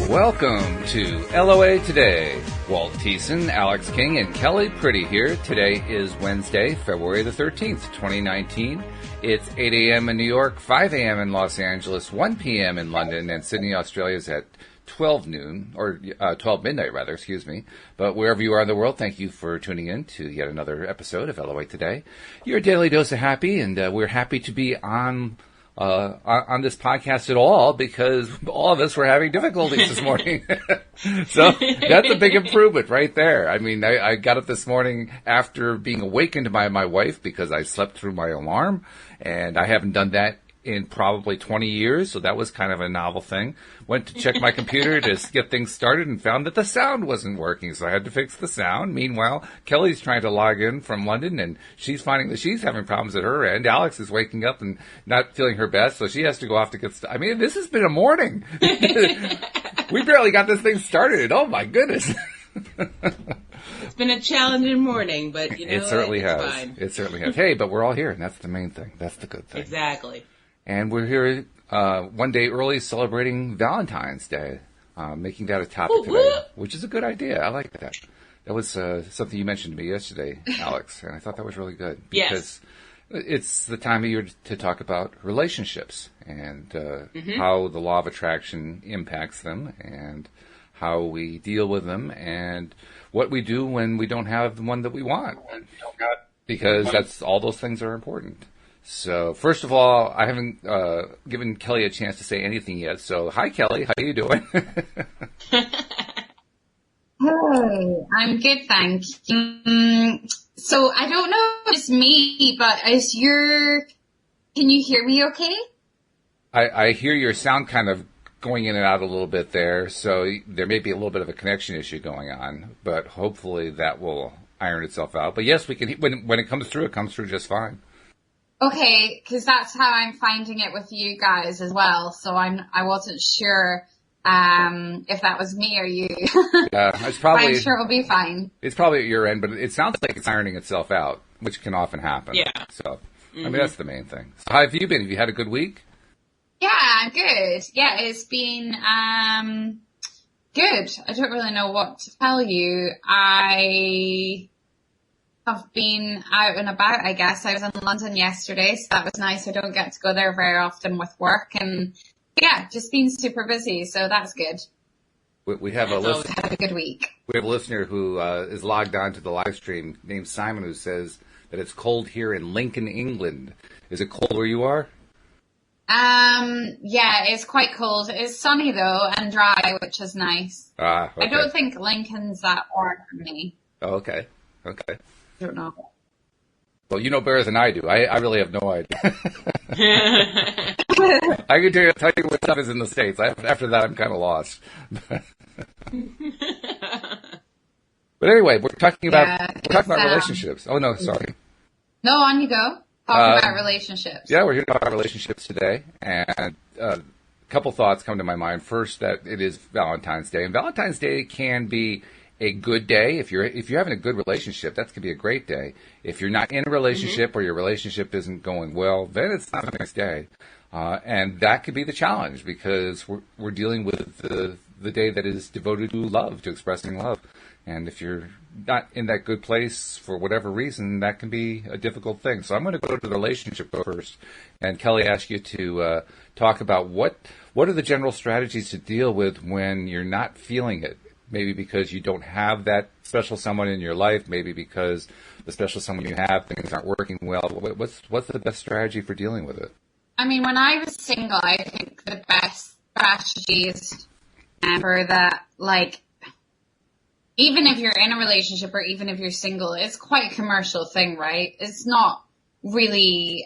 Welcome to LOA Today. Walt Thiessen, Alyx King, and Kelly Pretty here. Today is Wednesday, February the 13th, 2019. It's 8 a.m. in New York, 5 a.m. in Los Angeles, 1 p.m. in London, and Sydney, Australia is at 12 noon, or 12 midnight rather, excuse me. But wherever you are in the world, thank you for tuning in to yet another episode of LOA Today. Your daily dose of happy, and we're happy to be on this podcast at all because all of us were having difficulties this morning. So that's a big improvement right there. I mean, I got up this morning after being awakened by my wife because I slept through my alarm, and I haven't done that in probably 20 years, so that was kind of a novel thing. Went to check my computer to get things started and found that the sound wasn't working, so I had to fix the sound. Meanwhile, Kelly's trying to log in from London, and she's finding that she's having problems at her end. Alyx is waking up and not feeling her best, so she has to go off to get I mean, this has been a morning. We barely got this thing started. Oh, my goodness. It's been a challenging morning, but, you know, it certainly has. Fine. It certainly has. Hey, but we're all here, and that's the main thing. That's the good thing. Exactly. And we're here one day early celebrating Valentine's Day, making that a topic today, which is a good idea. I like that. That was something you mentioned to me yesterday, Alyx, and I thought that was really good. Because it's the time of year to talk about relationships and how the law of attraction impacts them and how we deal with them and what we do when we don't have the one that we want. Because that's all those things are important. So, first of all, I haven't given Kelly a chance to say anything yet. So, hi, Kelly. How are you doing? Hey, I'm good, thank you. So, I don't know if it's me, but can you hear me okay? I hear your sound kind of going in and out a little bit there. So, there may be a little bit of a connection issue going on. But hopefully that will iron itself out. But yes, we can. When it comes through just fine. Okay, because that's how I'm finding it with you guys as well. So I wasn't sure if that was me or you. Yeah, it's probably. I'm sure it'll be fine. It's probably at your end, but it sounds like it's ironing itself out, which can often happen. Yeah. So I mean that's the main thing. So how have you been? Have you had a good week? Yeah, I'm good. Yeah, it's been good. I don't really know what to tell you. I've been out and about, I guess. I was in London yesterday, so that was nice. I don't get to go there very often with work. And yeah, just been super busy, so that's good. We have a listener. Had a good week. We have a listener who is logged on to the live stream named Simon who says that it's cold here in Lincoln, England. Is it cold where you are? Yeah, it's quite cold. It's sunny though and dry, which is nice. Okay. I don't think Lincoln's that warm for me. Oh, okay. Okay. I don't know. Well, you know better than I do. I really have no idea. I can tell you what stuff is in the States. After that, I'm kind of lost. But anyway, we're talking about relationships. Oh, no, sorry. No, on you go. Talk about relationships. Yeah, we're here to talk about relationships today. And a couple thoughts come to my mind. First, that it is Valentine's Day. And Valentine's Day can be a good day. If you're having a good relationship, that could be a great day. If you're not in a relationship or your relationship isn't going well, then it's not a nice day. And that could be the challenge because we're dealing with the day that is devoted to love, to expressing love. And if you're not in that good place for whatever reason, that can be a difficult thing. So I'm going to go to the relationship first. And Kelly, ask you to talk about what are the general strategies to deal with when you're not feeling it. Maybe because you don't have that special someone in your life. Maybe because the special someone you have, things aren't working well. What's the best strategy for dealing with it? I mean, when I was single, I think the best strategies for that, like, even if you're in a relationship or even if you're single, it's quite a commercial thing, right? It's not really,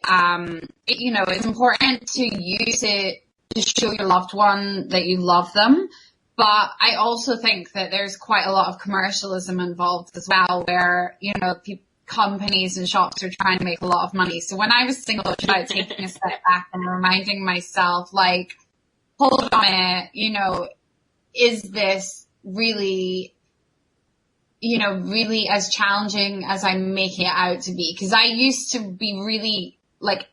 it's important to use it to show your loved one that you love them. But I also think that there's quite a lot of commercialism involved as well, where, companies and shops are trying to make a lot of money. So when I was single, it was about taking a step back and reminding myself, like, hold on a minute, is this really, really as challenging as I'm making it out to be? Because I used to be really, like,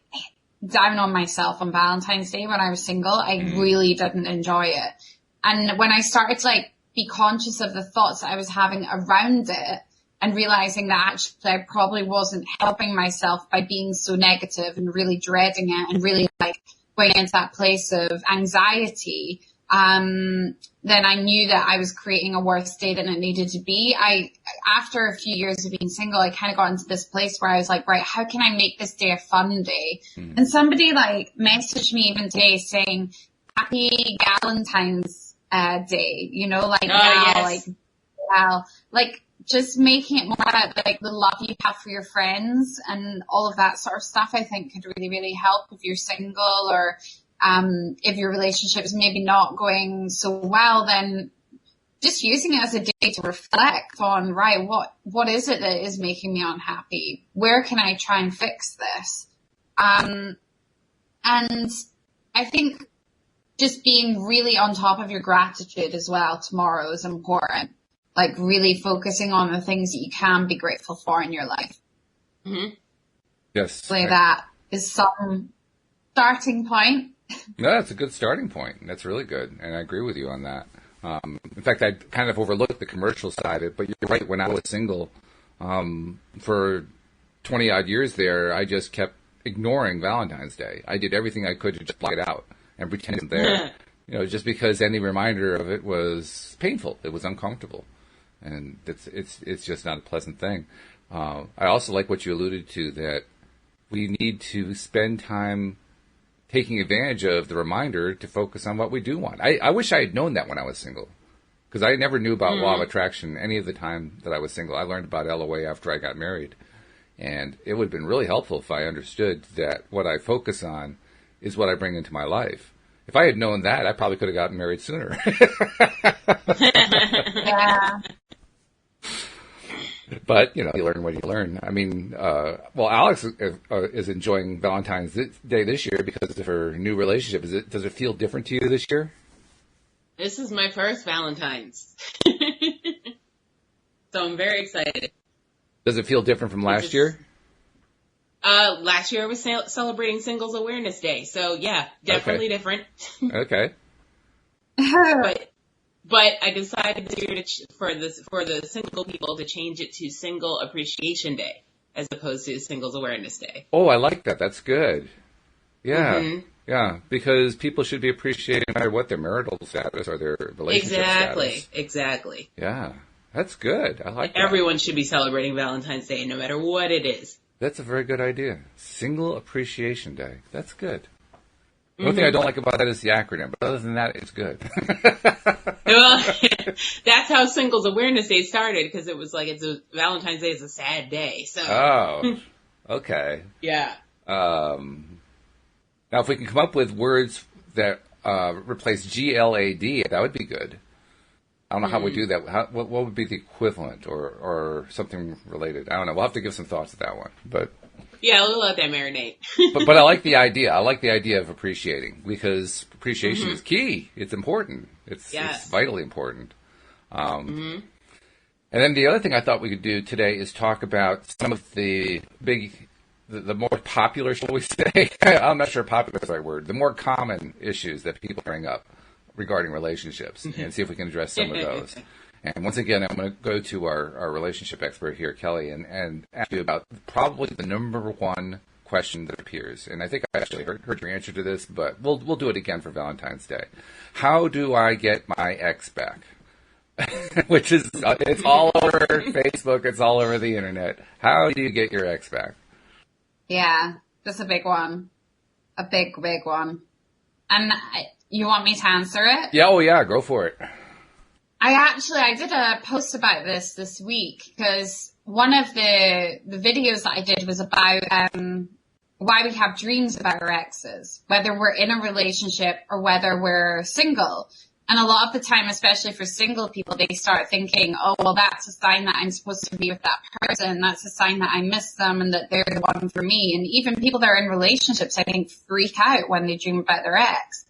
down on myself on Valentine's Day when I was single. I really didn't enjoy it. And when I started to like be conscious of the thoughts that I was having around it and realizing that actually I probably wasn't helping myself by being so negative and really dreading it and really like going into that place of anxiety, then I knew that I was creating a worse day than it needed to be. After a few years of being single, I kind of got into this place where I was like, right, how can I make this day a fun day? And somebody like messaged me even today saying, happy Valentine's Day, you know, like yes. like just making it more about like the love you have for your friends and all of that sort of stuff, I think could really, really help if you're single or if your relationship is maybe not going so well, then just using it as a day to reflect on, right, what is it that is making me unhappy? Where can I try and fix this? And I think just being really on top of your gratitude as well tomorrow is important. Like really focusing on the things that you can be grateful for in your life. Mm-hmm. Yes. So that is some starting point. No, that's a good starting point. That's really good. And I agree with you on that. In fact, I kind of overlooked the commercial side of it, but you're right. When I was single, for 20 odd years there, I just kept ignoring Valentine's Day. I did everything I could to just block it out and pretend it wasn't there. You know, just because any reminder of it was painful. It was uncomfortable. And it's just not a pleasant thing. I also like what you alluded to, that we need to spend time taking advantage of the reminder to focus on what we do want. I wish I had known that when I was single, because I never knew about law of attraction any of the time that I was single. I learned about LOA after I got married. And it would have been really helpful if I understood that what I focus on is what I bring into my life. If I had known that, I probably could have gotten married sooner. Yeah. But, you know, you learn what you learn. I mean, well, Alyx is enjoying Valentine's Day this year because of her new relationship. Does it feel different to you this year? This is my first Valentine's. So I'm very excited. Does it feel different from last year? Last year I was celebrating Singles Awareness Day. So yeah, definitely different. Okay. But I decided this year for the single people to change it to Single Appreciation Day as opposed to Singles Awareness Day. Oh, I like that. That's good. Yeah. Mm-hmm. Yeah, because people should be appreciated no matter what their marital status or their relationship status. Exactly. Yeah, that's good. I like that. Everyone should be celebrating Valentine's Day no matter what it is. That's a very good idea. Single Appreciation Day. That's good. The only thing I don't like about that is the acronym, but other than that, it's good. Well, that's how Singles Awareness Day started, because it was like Valentine's Day is a sad day. So. Oh, okay. Yeah. Now, if we can come up with words that replace GLAD, that would be good. I don't know how we do that. What would be the equivalent or something related? I don't know. We'll have to give some thoughts to that one. But yeah, we'll let that marinate. but I like the idea. I like the idea of appreciating, because appreciation is key. It's important. It's vitally important. And then the other thing I thought we could do today is talk about some of the more popular, shall we say? I'm not sure popular is the right word. The more common issues that people bring up regarding relationships, and see if we can address some of those. And once again, I'm going to go to our relationship expert here, Kelly, and ask you about probably the number one question that appears. And I think I actually heard your answer to this, but we'll do it again for Valentine's Day. How do I get my ex back? Which is, it's all over Facebook, it's all over the internet. How do you get your ex back? Yeah, that's a big one. A big, big one. And you want me to answer it? Yeah, oh yeah, go for it. I did a post about this week, because one of the videos that I did was about why we have dreams about our exes, whether we're in a relationship or whether we're single. And a lot of the time, especially for single people, they start thinking, oh, well, that's a sign that I'm supposed to be with that person. That's a sign that I miss them and that they're the one for me. And even people that are in relationships, I think, freak out when they dream about their ex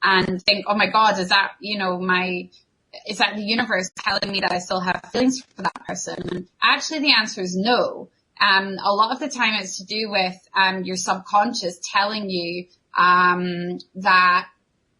and think, oh my God, is that, is that the universe telling me that I still have feelings for that person? And actually the answer is no. A lot of the time it's to do with your subconscious telling you that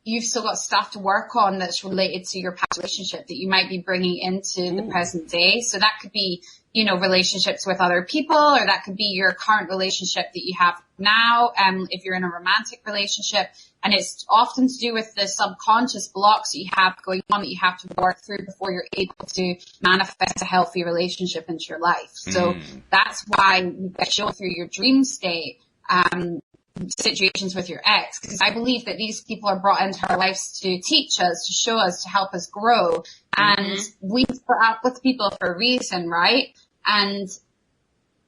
you've still got stuff to work on that's related to your past relationship that you might be bringing into the present day. So that could be, relationships with other people, or that could be your current relationship that you have now. If you're in a romantic relationship, and it's often to do with the subconscious blocks that you have going on that you have to work through before you're able to manifest a healthy relationship into your life. So that's why you show through your dream state, situations with your ex, because I believe that these people are brought into our lives to teach us, to show us, to help us grow. And we put up with people for a reason, right? And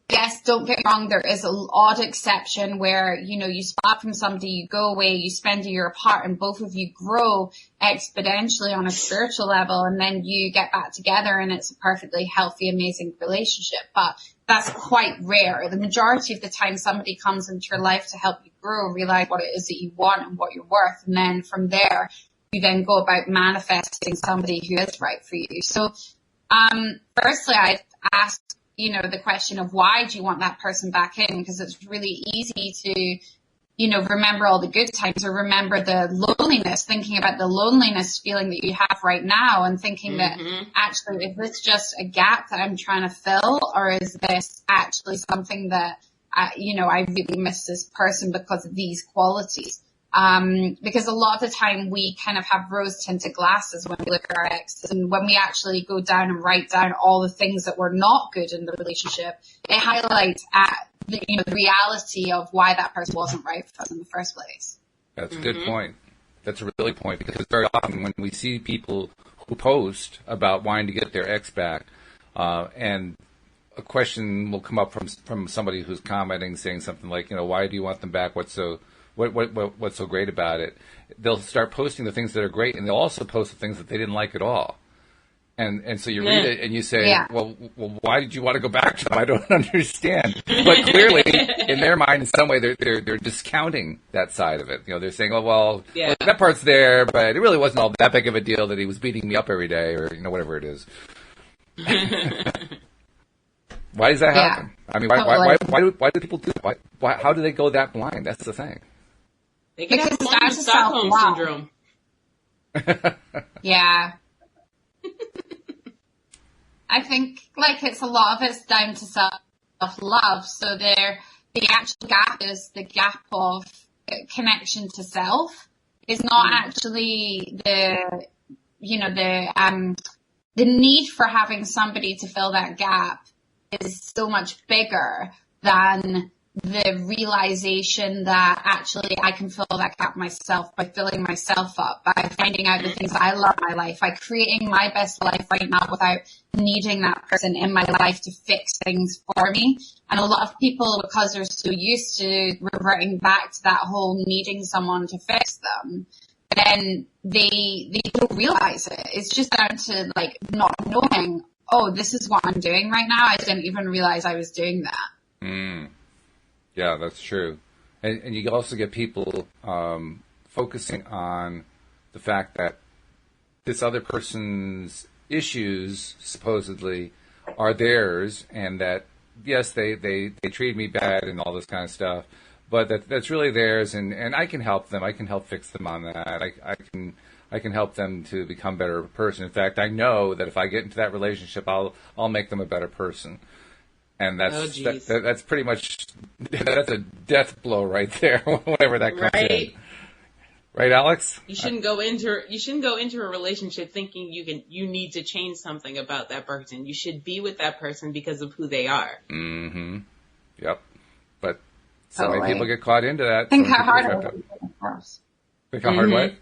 yes, don't get me wrong, there is an odd exception where, you split from somebody, you go away, you spend a year apart, and both of you grow exponentially on a spiritual level, and then you get back together and it's a perfectly healthy, amazing relationship. But that's quite rare. The majority of the time somebody comes into your life to help you grow, realize what it is that you want and what you're worth, and then from there, you then go about manifesting somebody who is right for you. So, firstly, I'd ask, the question of why do you want that person back in? Because it's really easy to, remember all the good times, or remember the loneliness, thinking about the loneliness feeling that you have right now, and thinking that actually, is this just a gap that I'm trying to fill, or is this actually something that, I really miss this person because of these qualities? Because a lot of the time we kind of have rose-tinted glasses when we look at our exes, and when we actually go down and write down all the things that were not good in the relationship, it highlights the reality of why that person wasn't right for us in the first place. That's a good point. That's a really point, because very often when we see people who post about wanting to get their ex back, and a question will come up from somebody who's commenting, saying something like, why do you want them back? What's so great about it? They'll start posting the things that are great, and they'll also post the things that they didn't like at all. And so you read it and you say, well, why did you want to go back to them? I don't understand. But clearly, in their mind, in some way, they're discounting that side of it. They're saying, well, that part's there, but it really wasn't all that big of a deal that he was beating me up every day, or whatever it is. Why does that happen? I mean, why do people do that? How do they go that blind? That's the thing. They can have Stockholm syndrome. Yeah. I think it's a lot of it's down to self-love. So the actual gap is the gap of connection to self. Is not actually the need for having somebody to fill that gap is so much bigger than the realization that actually I can fill that gap myself by filling myself up, by finding out the things I love in my life, by creating my best life right now without needing that person in my life to fix things for me. And a lot of people, because they're so used to reverting back to that whole needing someone to fix them, then they don't realize it. It's just down to not knowing, oh, this is what I'm doing right now. I didn't even realize I was doing that. Yeah, that's true. And you also get people focusing on the fact that this other person's issues, supposedly, are theirs, and that, yes, they treated me bad and all this kind of stuff, but that's really theirs, and I can help them. I can help fix them on that. I can help them to become a better person. In fact, I know that if I get into that relationship, I'll make them a better person. And that's pretty much, that's a death blow right there, whenever that comes in. Right, Alyx? You shouldn't go into a relationship thinking you need to change something about that person. You should be with that person because of who they are. Mm-hmm. Yep. But so many people get caught into that. Think how hard it is. Think how hard what?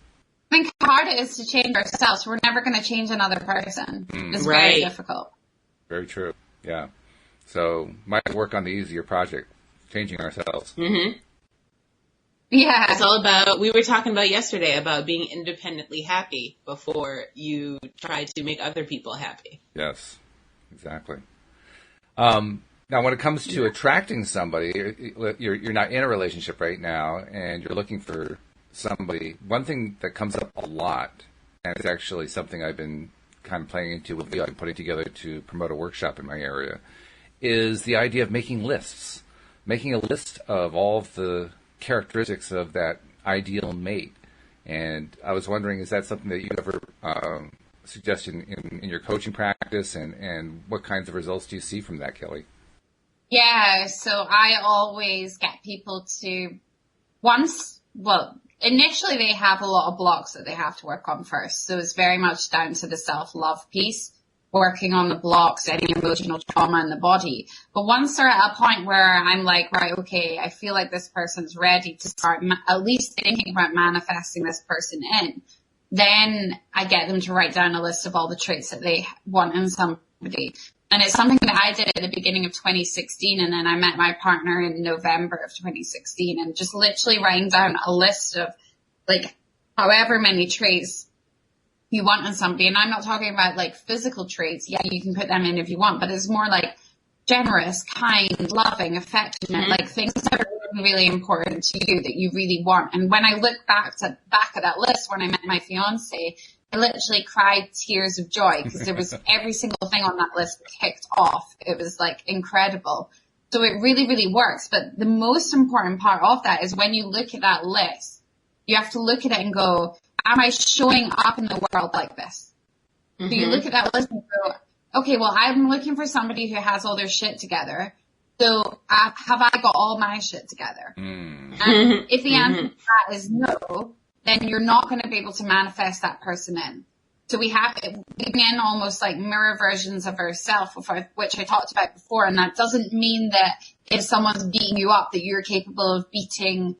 Think how hard it is to change ourselves. We're never going to change another person. It's very difficult. Very true. Yeah. So might work on the easier project, changing ourselves. Mm-hmm. Yeah. It's all about, we were talking about yesterday about being independently happy before you try to make other people happy. Yes, exactly. Now, when it comes to attracting somebody, you're not in a relationship right now, and you're looking for somebody. One thing that comes up a lot, and it's actually something I've been kind of playing into with Leo and putting together to promote a workshop in my area, is the idea of making lists. Making a list of all of the characteristics of that ideal mate, And I was wondering, is that something that you ever suggest in your coaching practice, and what kinds of results do you see from that, Kelly? Yeah, so I always get people to initially they have a lot of blocks that they have to work on first. So it's very much down to the self-love piece, working on the blocks, any emotional trauma in the body. But once they're at a point where I'm like, right, okay, I feel like this person's ready to start at least thinking about manifesting this person in, then I get them to write down a list of all the traits that they want in somebody. And it's something that I did at the beginning of 2016, and then I met my partner in November of 2016, and just literally writing down a list of like however many traits you want in somebody. And I'm not talking about like physical traits. Yeah, you can put them in if you want, but it's more like generous, kind, loving, affectionate, like things that are really important to you that you really want. And when I look back at that list when I met my fiance, I literally cried tears of joy because there was every single thing on that list ticked off. It was like incredible. So it really, really works. But the most important part of that is when you look at that list, you have to look at it and go, am I showing up in the world like this? So you look at that list and go, okay, well, I'm looking for somebody who has all their shit together. So have I got all my shit together? And if the answer to that is no, then you're not going to be able to manifest that person in. So we bring in almost like mirror versions of ourselves, which I talked about before. And that doesn't mean that if someone's beating you up, that you're capable of beating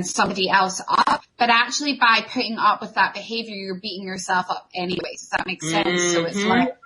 somebody else up. But actually by putting up with that behavior, you're beating yourself up anyways. Does that make sense? So it's like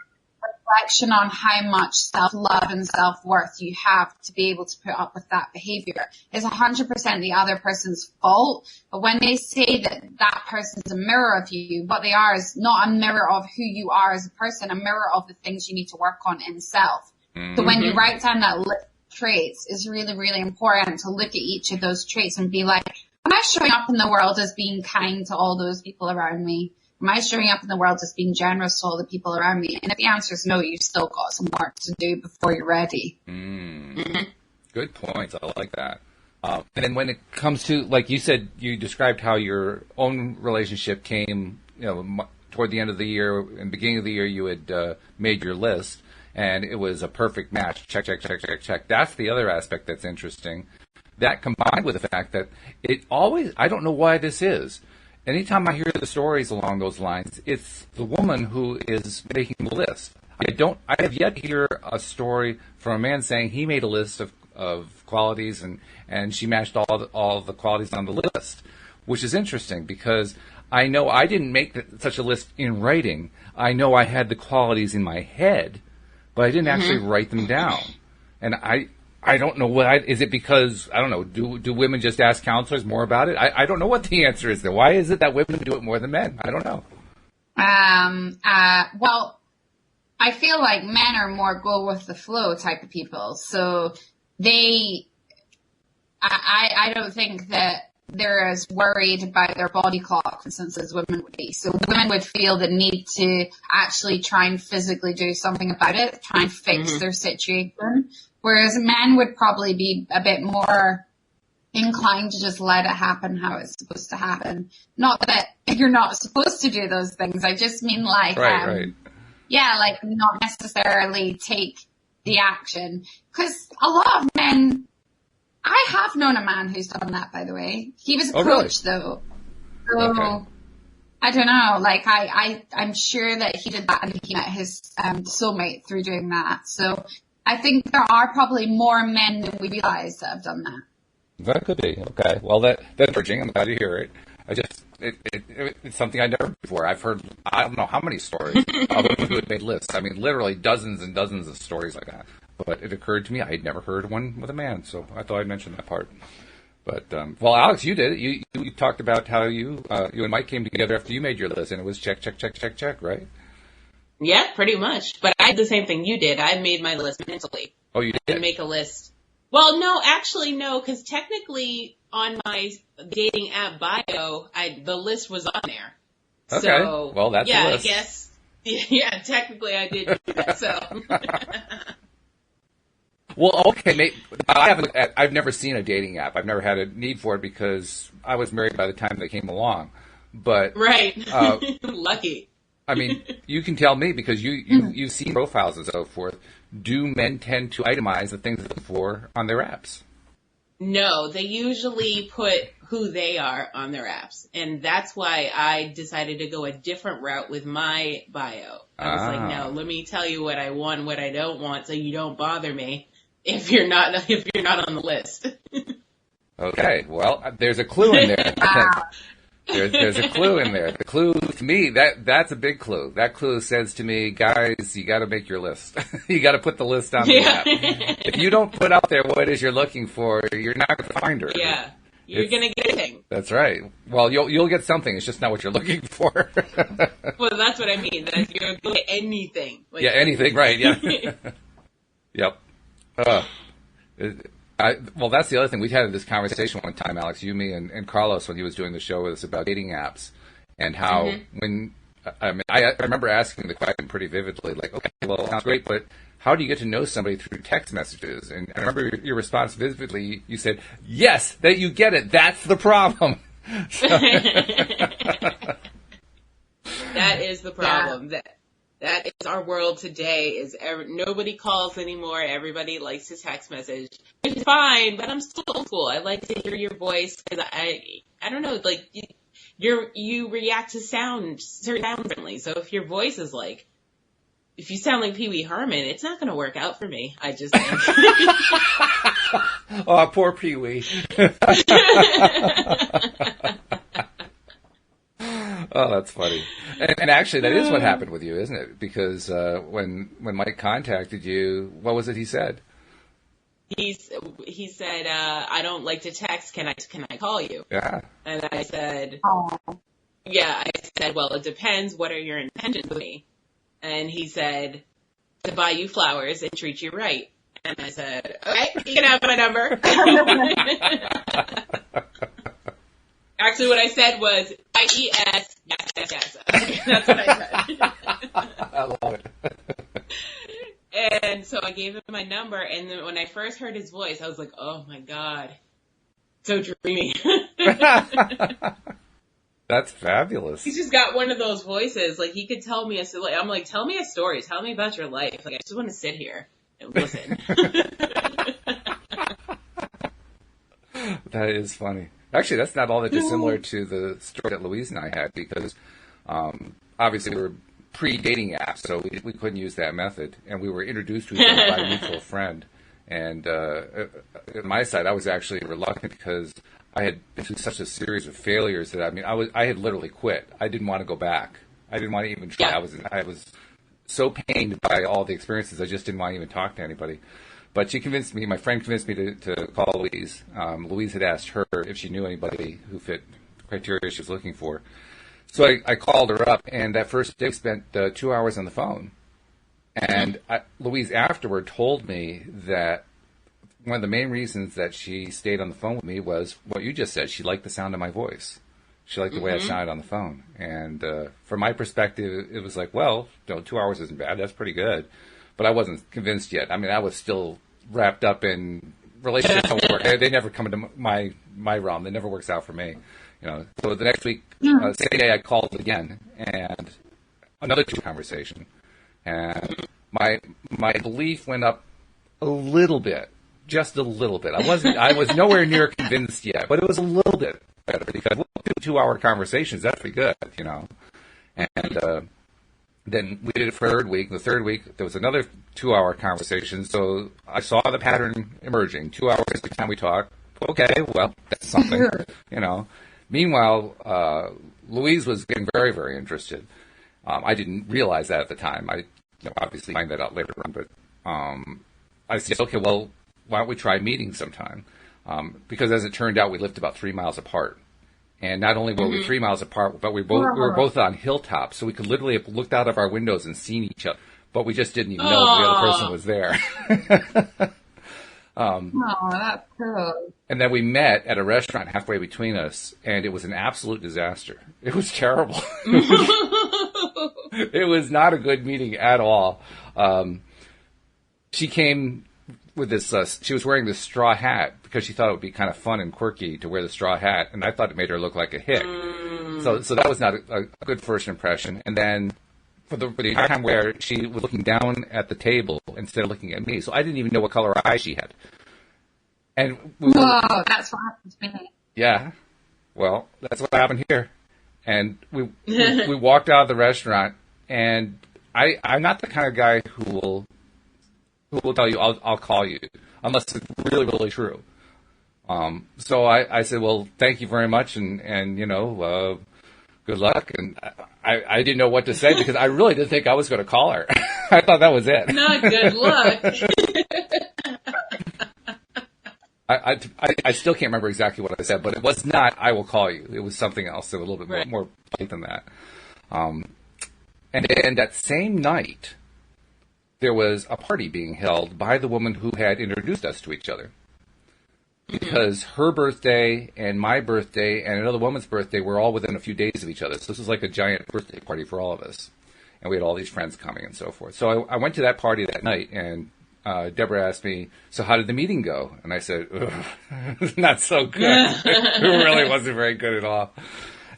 reflection on how much self-love and self-worth you have to be able to put up with that behavior. It's 100% the other person's fault. But when they say that that person's a mirror of you, what they are is not a mirror of who you are as a person, a mirror of the things you need to work on in self. So when you write down that list of traits, it's really, really important to look at each of those traits and be like, am I showing up in the world as being kind to all those people around me? Am I showing up in the world as being generous to all the people around me? And if the answer is no, you've still got some work to do before you're ready. Good points. I like that. And then when it comes to, like you said, you described how your own relationship came, toward the end of the year and beginning of the year, you had made your list, and it was a perfect match. Check, check, check, check, check. That's the other aspect that's interesting. That combined with the fact that it always, I don't know why this is, anytime I hear the stories along those lines, it's the woman who is making the list. I have yet to hear a story from a man saying he made a list of qualities and she matched all the qualities on the list, which is interesting because I know I didn't make such a list in writing. I know I had the qualities in my head, but I didn't actually write them down. And I don't know is it because, I don't know, do women just ask counselors more about it? I don't know what the answer is there. Why is it that women do it more than men? I don't know. Well, I feel like men are more go with the flow type of people. So I don't think that they're as worried about their body clock, for instance, as women would be. So women would feel the need to actually try and physically do something about it, try and fix their situation. Whereas men would probably be a bit more inclined to just let it happen how it's supposed to happen. Not that you're not supposed to do those things. I just mean like, right. Yeah, like not necessarily take the action. Because a lot of men, I have known a man who's done that, by the way. He was a coach, really? though. So, okay. I don't know. Like, I'm sure that he did that and he met his soulmate through doing that. So I think there are probably more men than we realize that have done that. That could be. Okay. Well, that's encouraging. I'm glad to hear it. It's something I never heard before. I've heard, I don't know how many stories of women who had made lists. I mean, literally dozens and dozens of stories like that. But it occurred to me I had never heard one with a man, so I thought I'd mention that part. But, well, Alyx, you did it. You talked about how you and Mike came together after you made your list, and it was check, check, check, check, check, right? Yeah, pretty much. But I did the same thing you did. I made my list mentally. Oh, you did? I make a list. Well, no, actually, no, because technically on my dating app bio, the list was on there. Okay. So, well, that's yeah, a list. I guess. Yeah, technically I did do that, so. Well, okay, I've never seen a dating app. I've never had a need for it because I was married by the time they came along. But right. Lucky. I mean, you can tell me because you've seen profiles and so forth. Do men tend to itemize the things they look for on their apps? No, they usually put who they are on their apps. And that's why I decided to go a different route with my bio. I was like, no, let me tell you what I want, what I don't want, so you don't bother me if you're not on the list. Okay, well, there's a clue in there. Wow. There's a clue in there. The clue to me, that's a big clue. That clue says to me, guys, you got to make your list. You got to put the list on the app. If you don't put out there what it is you're looking for, you're not going to find her. Yeah, you're going to get anything. That's right. Well, you'll get something. It's just not what you're looking for. Well, that's what I mean. That you're going to get anything. Like, yeah, anything. Right. Yeah. Yep. Well, that's the other thing. We had this conversation one time, Alyx, you, me, and Carlos, when he was doing the show with us about dating apps and how I remember asking the question pretty vividly, like, okay, well, sounds great, but how do you get to know somebody through text messages? And I remember your response vividly. You said, yes, that you get it. That's the problem. That is the problem. Yeah. That is our world today. Nobody calls anymore. Everybody likes to text message. It's fine, but I'm still old school. I like to hear your voice because I don't know, like you react to certain sound differently. So if your voice is like, if you sound like Pee Wee Herman, it's not going to work out for me. I just think. Oh, poor Pee Wee. Oh, that's funny. And actually, that is what happened with you, isn't it? Because when Mike contacted you, what was it he said? He said, I don't like to text. Can I call you? Yeah. And I said, Oh. yeah. I said, well, it depends. What are your intentions with me? And he said, to buy you flowers and treat you right. And I said, okay, you can have my number. Actually, what I said was, I-E-S, yes. That's what I said. I love it. And so I gave him my number, and then when I first heard his voice, I was like, oh my God, so dreamy. That's fabulous. He's just got one of those voices, like he could tell me I'm like, tell me a story, tell me about your life. Like, I just want to sit here and listen. That is funny. Actually, that's not all that dissimilar to the story that Louise and I had because obviously we were pre-dating apps, so we couldn't use that method. And we were introduced to each other by a mutual friend. And on my side, I was actually reluctant because I had been through such a series of failures that I had literally quit. I didn't want to go back. I didn't want to even try. Yeah. I was so pained by all the experiences. I just didn't want to even talk to anybody. But she convinced me, my friend convinced me to call Louise. Louise had asked her if she knew anybody who fit the criteria she was looking for. So I called her up, and that first day we spent 2 hours on the phone. And Louise afterward told me that one of the main reasons that she stayed on the phone with me was what you just said. She liked the sound of my voice. She liked the way I sounded on the phone. And from my perspective, it was like, well, 2 hours isn't bad. That's pretty good. But I wasn't convinced yet. I mean, I was still wrapped up in relationships don't work. They never come into my realm. It never works out for me. So the next week, same day, I called again, and another conversation. And my belief went up a little bit, just a little bit. I was nowhere near convinced yet, but it was a little bit better because we'll do 2 hour conversations. That's pretty good, And then we did it for the third week. The third week, there was another 2 hour conversation. So I saw the pattern emerging. 2 hours every time we talked. Okay, well, that's something, Meanwhile, Louise was getting very, very interested. I didn't realize that at the time. I obviously find that out later on. But I said, okay, well, why don't we try meeting sometime? Because as it turned out, we lived about 3 miles apart. And not only were we 3 miles apart, but we were both on hilltops, so we could literally have looked out of our windows and seen each other. But we just didn't even know the other person was there. That's cool. And then we met at a restaurant halfway between us, and it was an absolute disaster. It was terrible. It was not a good meeting at all. She came with this, she was wearing this straw hat because she thought it would be kind of fun and quirky to wear the straw hat, and I thought it made her look like a hick. So that was not a good first impression. And then for the entire time where she was looking down at the table instead of looking at me, so I didn't even know what color eyes she had. And whoa, that's what happened to me. Yeah, well, that's what happened here. And we walked out of the restaurant, and I'm not the kind of guy who will tell you I'll call you unless it's really, really true. So I said, well, thank you very much, and good luck. And I didn't know what to say because I really didn't think I was going to call her. I thought that was it. Not good luck. I still can't remember exactly what I said, but it was not, I will call you. It was something else, a little bit more polite than that. And then that same night, there was a party being held by the woman who had introduced us to each other. Because her birthday and my birthday and another woman's birthday were all within a few days of each other. So this was like a giant birthday party for all of us. And we had all these friends coming and so forth. So I went to that party that night, and Deborah asked me, so how did the meeting go? And I said, not so good. It really wasn't very good at all.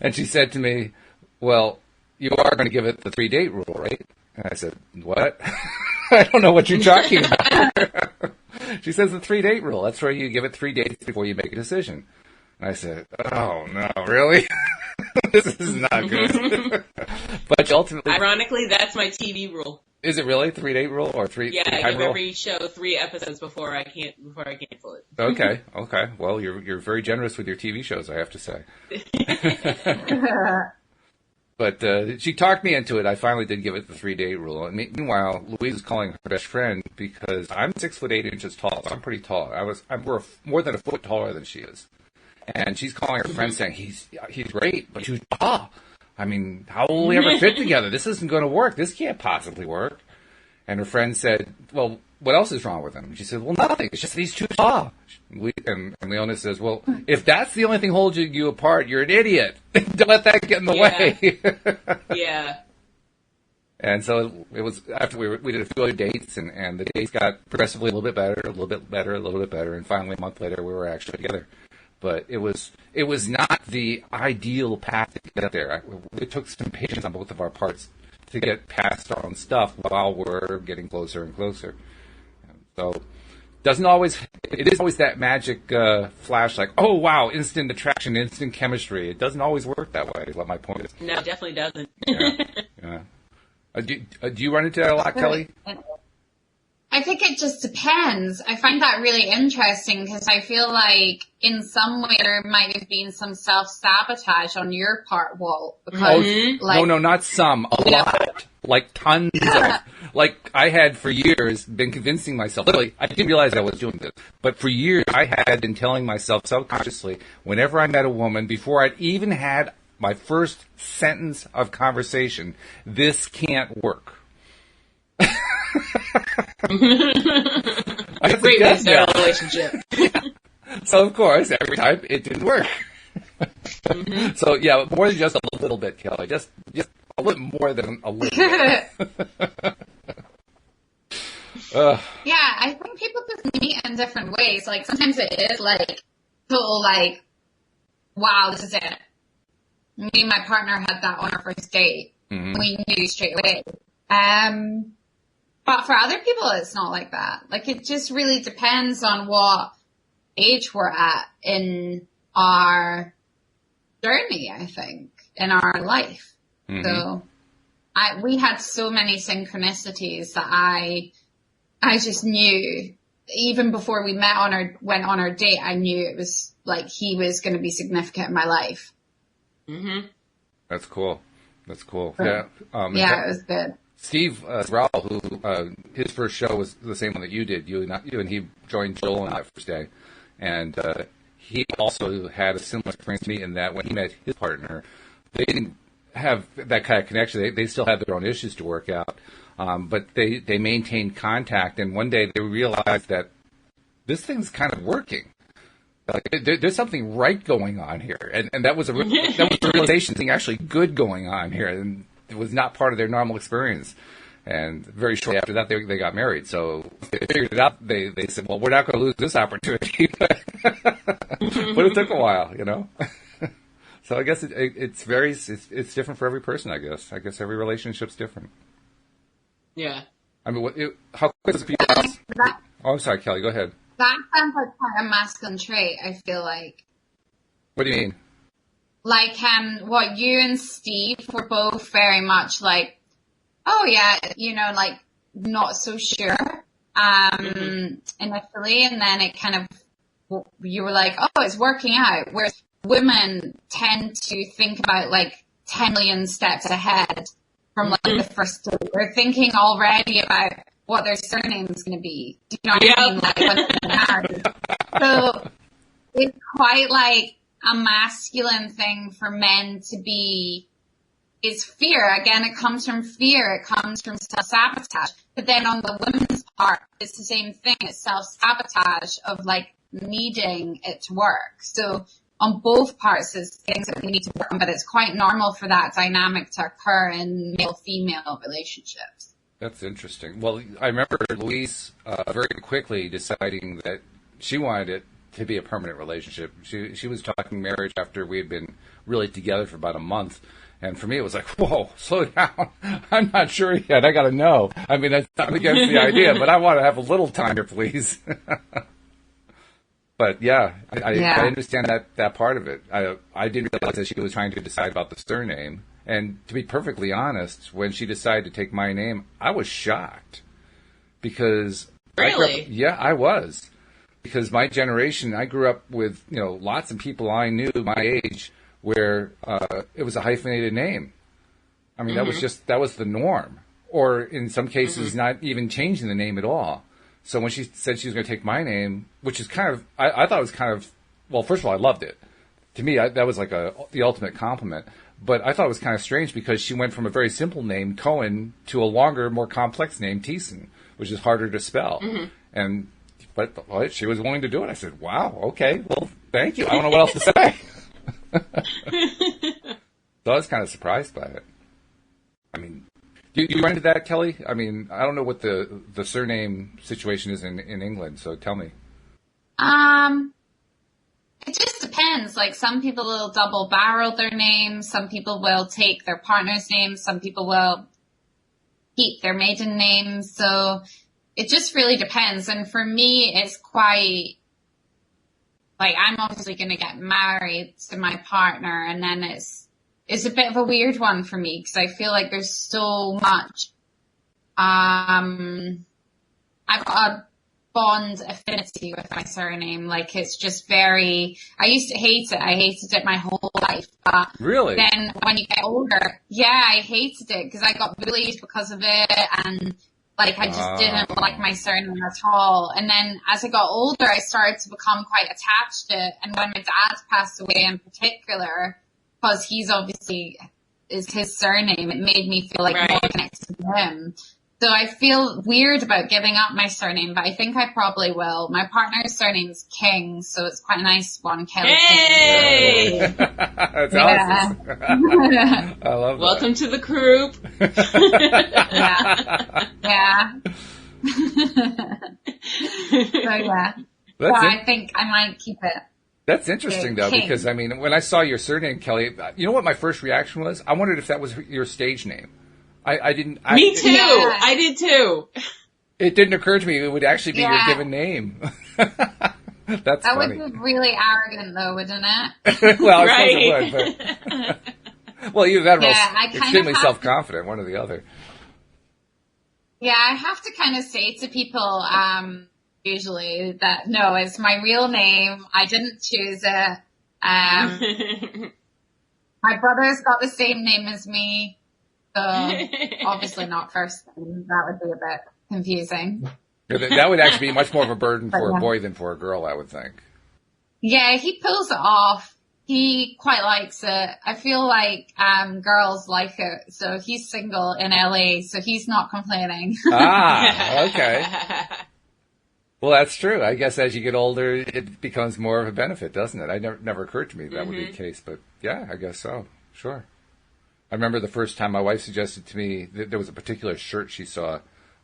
And she said to me, well, you are going to give it the 3-date rule, right? And I said, what? I don't know what you're talking about. She says the 3-date rule. That's where you give it 3 dates before you make a decision. And I said, oh, no, really? This is not good. But ultimately... Ironically, that's my TV rule. Is it really 3-date rule or 3? Yeah, I give every show 3 episodes before I cancel it. Okay. Well, you're very generous with your TV shows, I have to say. But she talked me into it. I finally did give it the 3-date rule. And meanwhile, Louise is calling her best friend because I'm 6'8" tall. So I'm pretty tall. We're more than a foot taller than she is. And she's calling her friend saying, he's great, but she's tall. I mean, how will we ever fit together? This isn't going to work. This can't possibly work. And her friend said, well, what else is wrong with him? She said, well, nothing. It's just that he's too tall. And Leona says, well, if that's the only thing holding you apart, you're an idiot. Don't let that get in the way. Yeah. And so it was after we did a few other dates, and the dates got progressively a little bit better, a little bit better, a little bit better, and finally a month later we were actually together. But it was not the ideal path to get there. It took some patience on both of our parts to get past our own stuff while we're getting closer and closer. So it is always that magic flash, like, oh wow, instant attraction, instant chemistry. It doesn't always work that way, is what my point is. No, it definitely doesn't. Yeah. Do you run into that a lot, Kelly? I think it just depends. I find that really interesting because I feel like in some way there might have been some self-sabotage on your part, Walt. Because, no, not some. A lot. Like tons of. Like I had for years been convincing myself. Literally, I didn't realize I was doing this. But for years I had been telling myself subconsciously, whenever I met a woman, before I'd even had my first sentence of conversation, this can't work. A great way to start a relationship. Yeah. So of course, every time it didn't work. So yeah, more than just a little bit, Kelly. Just a little more than a little bit. Yeah, I think people just meet in different ways. Like sometimes it is like total like, wow, this is it. Me and my partner had that on our first date. Mm-hmm. We knew straight away. But for other people, it's not like that. Like, it just really depends on what age we're at in our journey, I think, in our life. Mm-hmm. So we had so many synchronicities that I just knew, even before we went on our date, I knew it was like he was going to be significant in my life. Mm-hmm. That's cool. Yeah. Yeah, it was good. Steve Rowell, who his first show was the same one that you did. You and he joined Joel on that first day, and he also had a similar experience to me in that when he met his partner, they didn't have that kind of connection. They still had their own issues to work out, but they maintained contact. And one day they realized that this thing's kind of working. Like, there's something right going on here, and that was a realization. Something actually good going on here, and it was not part of their normal experience. And very shortly after that, they got married. So they figured it out. They said, well, we're not going to lose this opportunity. But it took a while, you know. So I guess it's different for every person, I guess. I guess every relationship's different. Yeah. I mean, how quick does people... Oh, I'm sorry, Kelly, go ahead. That sounds like quite a masculine trait, I feel like. What do you mean? Like, what you and Steve were both very much like, oh yeah, you know, like not so sure initially, and then it kind of, you were like, oh, it's working out. Whereas women tend to think about like 10 million steps ahead from like the first day. They're thinking already about what their surname is going to be. Do you know what I mean? Like when they're married. So it's quite like a masculine thing for men to be. Is fear. Again, it comes from fear. It comes from self-sabotage. But then on the women's part, it's the same thing. It's self-sabotage of like needing it to work. So on both parts, there's things that we need to work on, but it's quite normal for that dynamic to occur in male-female relationships. That's interesting. Well, I remember Louise very quickly deciding that she wanted it to be a permanent relationship. She was talking marriage after we had been really together for about a month. And for me, it was like, whoa, slow down. I'm not sure yet. I got to know. I mean, that's not against the idea, but I want to have a little time here, please. But yeah, I understand that part of it. I didn't realize that she was trying to decide about the surname. And to be perfectly honest, when she decided to take my name, I was shocked. Because... Really? I was. Because my generation, I grew up with, you know, lots of people I knew my age where it was a hyphenated name. I mean, that was the norm. Or in some cases, not even changing the name at all. So when she said she was going to take my name, which is kind of, I thought it was kind of, well, first of all, I loved it. To me, that was like the ultimate compliment. But I thought it was kind of strange because she went from a very simple name, Cohen, to a longer, more complex name, Thiessen, which is harder to spell. But she was willing to do it. I said, wow, okay, well, thank you. I don't know what else to say. So I was kind of surprised by it. I mean, do you run into that, Kelly? I mean, I don't know what the surname situation is in England, so tell me. It just depends. Like, some people will double barrel their names. Some people will take their partner's name. Some people will keep their maiden name. So it just really depends. And for me, it's quite, like, I'm obviously going to get married to my partner, and then it's a bit of a weird one for me because I feel like there's so much, I've got a bond affinity with my surname. Like, it's just very, I used to hate it. I hated it my whole life. But really? Then when you get older, I hated it because I got bullied because of it, and like, I just didn't like my surname at all. And then as I got older, I started to become quite attached to it. And when my dad passed away in particular, because he's obviously, is his surname, it made me feel like more connected to him. So I feel weird about giving up my surname, but I think I probably will. My partner's surname's King, so it's quite a nice one, Kelly King. That's awesome. I love that. Welcome to the group. So I think I might keep it. That's interesting, though, King. because, I mean, when I saw your surname, Kelly, you know what my first reaction was? I wondered if that was your stage name. I didn't. Me too. Yeah. I did too. It didn't occur to me it would actually be your given name. That funny. Would be really arrogant, though, wouldn't it? Well, I suppose it would. But well, either that or extremely self-confident, one or the other. Yeah, I have to kind of say to people, usually, that no, it's my real name. I didn't choose it. My brother's got the same name as me. So obviously not first name. That would be a bit confusing. That would actually be much more of a burden for a boy than for a girl, I would think. Yeah, he pulls it off. He quite likes it. I feel like girls like it. So he's single in LA, so he's not complaining. Okay. Well, that's true. I guess as you get older, it becomes more of a benefit, doesn't it? Never occurred to me that would be the case, but yeah, I guess so. Sure. I remember the first time my wife suggested to me that there was a particular shirt she saw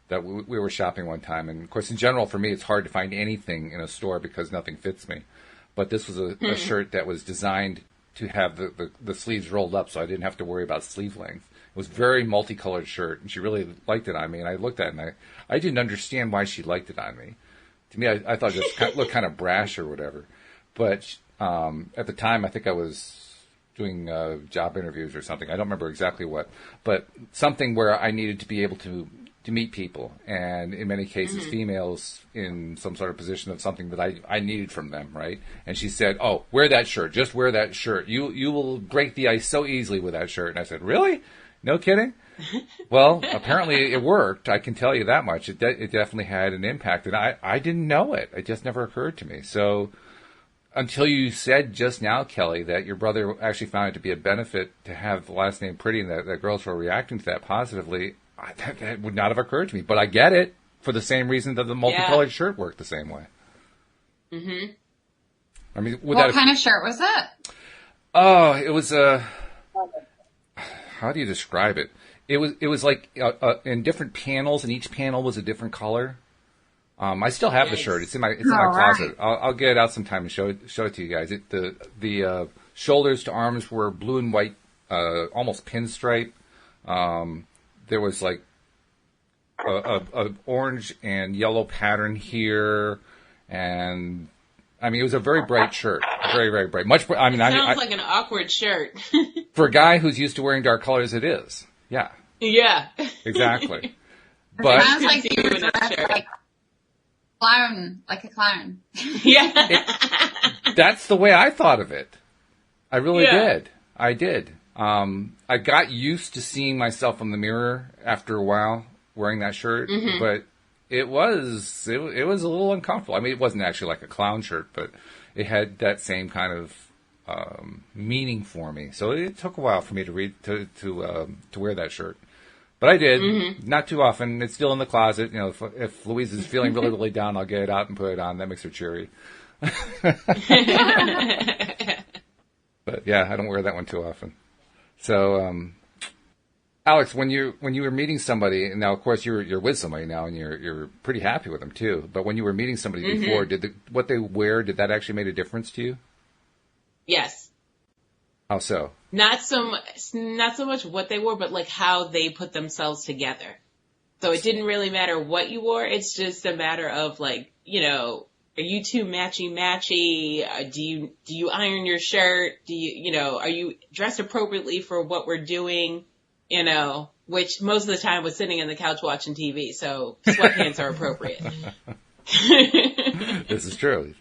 that we were shopping one time. And, of course, in general, for me, it's hard to find anything in a store because nothing fits me. But this was a shirt that was designed to have the sleeves rolled up so I didn't have to worry about sleeve length. It was a very multicolored shirt, and she really liked it on me. And I looked at it, and I didn't understand why she liked it on me. To me, I thought it just looked kind of brash or whatever. But at the time, I think I was doing job interviews or something. I don't remember exactly what. But something where I needed to be able to meet people. And in many cases, females in some sort of position of something that I needed from them, right? And she said, oh, wear that shirt. Just wear that shirt. You will break the ice so easily with that shirt. And I said, really? No kidding? Well, apparently it worked. I can tell you that much. It definitely had an impact. And I didn't know it. It just never occurred to me. So until you said just now, Kelly, that your brother actually found it to be a benefit to have the last name Pretty and that girls were reacting to that positively, that would not have occurred to me. But I get it for the same reason that the multicolored shirt worked the same way. Mm-hmm. I mean, what kind of shirt was it? Oh, it was a... How do you describe it? It was like in different panels, and each panel was a different color. I still have the shirt. It's in my closet. Right. I'll get it out sometime and show it to you guys. The shoulders to arms were blue and white, almost pinstripe. There was like a orange and yellow pattern here, and I mean it was a very bright shirt, very very bright. Much. I mean, sounds like an awkward shirt. For a guy who's used to wearing dark colors, it is. Yeah. Yeah. Exactly. But it sounds like you were like a clown. Yeah. That's the way I thought of it. I really did. I did. I got used to seeing myself in the mirror after a while wearing that shirt, but it was a little uncomfortable. I mean, it wasn't actually like a clown shirt, but it had that same kind of meaning for me. So it took a while for me to wear that shirt. But I did. Not too often. It's still in the closet. You know, if Louise is feeling really, really down, I'll get it out and put it on. That makes her cheery. But yeah, I don't wear that one too often. So, Alyx, when you were meeting somebody, and now of course you're with somebody now, and you're pretty happy with them too. But when you were meeting somebody before, what they wear, did that actually make a difference to you? Yes. How so? Not so much what they wore, but like how they put themselves together. So it didn't really matter what you wore. It's just a matter of like, you know, are you too matchy? Do you iron your shirt? Are you dressed appropriately for what we're doing? You know, which most of the time was sitting on the couch watching TV. So sweatpants are appropriate. This is true.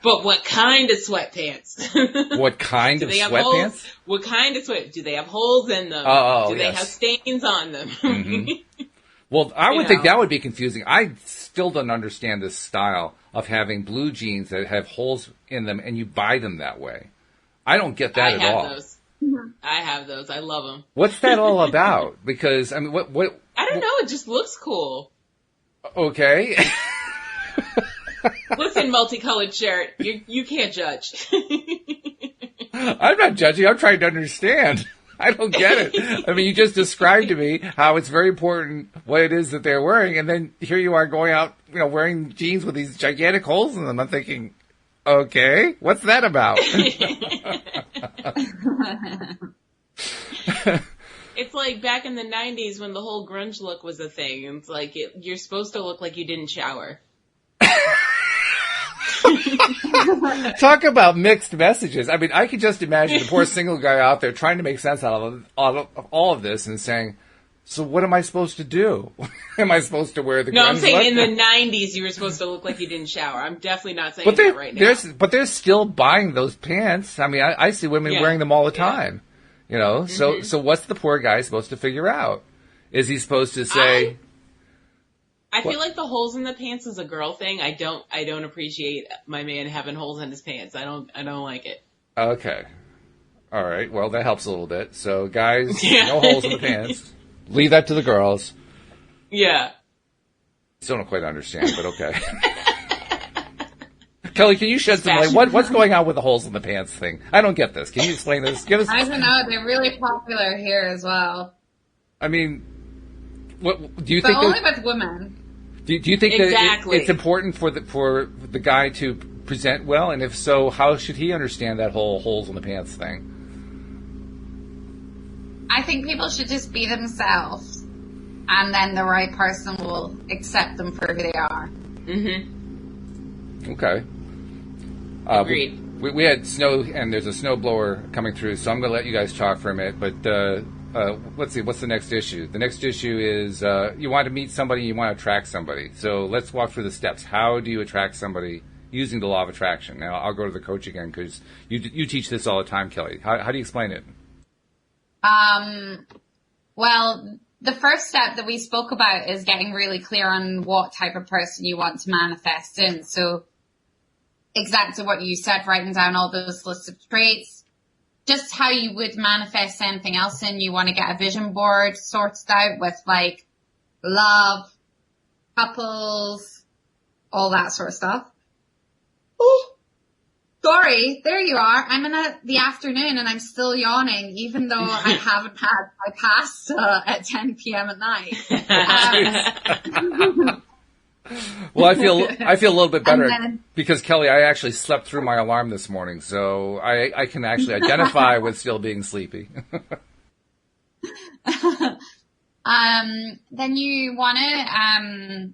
But what kind of sweatpants? What kind of sweatpants? What kind of sweat? Do they have holes in them? Do they have stains on them? Well, I would think that would be confusing. I still don't understand this style of having blue jeans that have holes in them and you buy them that way. I don't get that at all. I have those. I love them. What's that all about? Because, I mean, what? I don't know. It just looks cool. Okay. Listen, multicolored shirt, you can't judge. I'm not judging. I'm trying to understand. I don't get it. I mean, you just described to me how it's very important what it is that they're wearing, and then here you are going out, you know, wearing jeans with these gigantic holes in them. I'm thinking, okay, what's that about? It's like back in the 90s when the whole grunge look was a thing. It's like you're supposed to look like you didn't shower. Talk about mixed messages. I mean, I could just imagine the poor single guy out there trying to make sense out of all of this and saying, so what am I supposed to do? Am I supposed to wear the No, I'm saying look? In the 90s you were supposed to look like you didn't shower. I'm definitely not saying that right now. But they're still buying those pants. I mean, I see women wearing them all the time. You know, so what's the poor guy supposed to figure out? Is he supposed to say... I feel like the holes in the pants is a girl thing. I don't appreciate my man having holes in his pants. I don't like it. Okay. All right. Well, that helps a little bit. So guys, no holes in the pants. Leave that to the girls. Yeah. Still don't quite understand, but okay. Kelly, can you shed some light? What's going on with the holes in the pants thing? I don't get this. Can you explain this? Give us. I don't know. They're really popular here as well. I mean, what do you but think? Only with women. Do you think that it's important for the guy to present well? And if so, how should he understand that whole holes in the pants thing? I think people should just be themselves, and then the right person will accept them for who they are. Mm-hmm. Okay. Agreed. We had snow, and there's a snow blower coming through, so I'm going to let you guys talk for a minute. But let's see, what's the next issue? The next issue is you want to meet somebody, you want to attract somebody. So let's walk through the steps. How do you attract somebody using the law of attraction? Now, I'll go to the coach again because you teach this all the time, Kelly. How do you explain it? Well, the first step that we spoke about is getting really clear on what type of person you want to manifest in. So exactly what you said, writing down all those lists of traits, just how you would manifest anything else in. You want to get a vision board sorted out with like love, couples, all that sort of stuff. Oh, sorry, there you are. I'm in the afternoon and I'm still yawning, even though I haven't had my pasta at 10 p.m. at night. Well, I feel a little bit better because, Kelly, I actually slept through my alarm this morning, so I can actually identify with still being sleepy. Then you want to